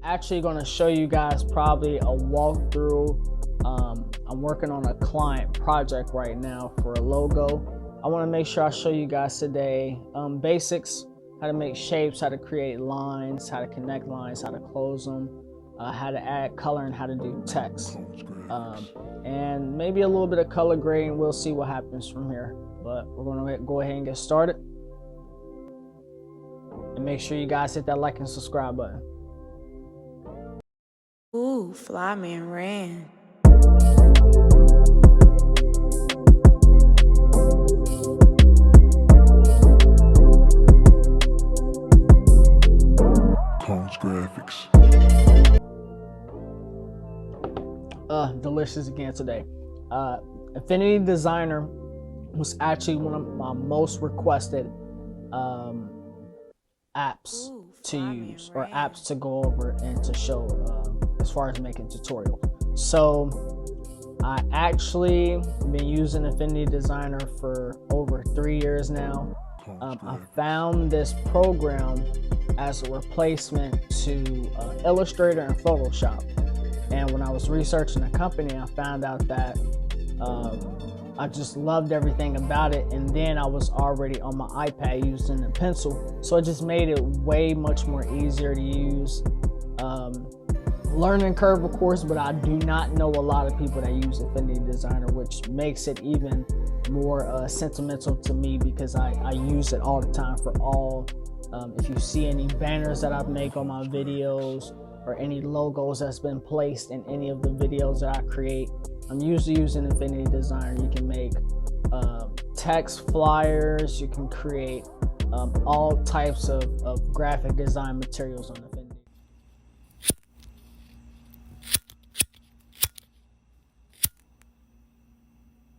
actually going to show you guys probably a walkthrough. I'm working on a client project right now for a logo. I want to make sure I show you guys today basics, how to make shapes, how to create lines, how to connect lines, how to close them, how to add color, and how to do text. And maybe a little bit of color grading. We'll see what happens from here. But we're going to go ahead and get started. And make sure you guys hit that like and subscribe button. Ooh, Flyman ran. Graphics. Delicious again today. Affinity Designer was actually one of my most requested apps to use, or apps to go over and to show as far as making tutorials. So I actually been using Affinity Designer for over 3 years now. I found this program as a replacement to Illustrator and Photoshop, and when I was researching the company, I found out that I just loved everything about it. And then I was already on my iPad using a pencil, so it just made it way much more easier to use. Learning curve, of course, but I do not know a lot of people that use Affinity Designer, which makes it even more sentimental to me, because I use it all the time for all. If you see any banners that I make on my videos, or any logos that's been placed in any of the videos that I create, I'm usually using Affinity Designer. You can make text flyers, you can create all types of graphic design materials on it.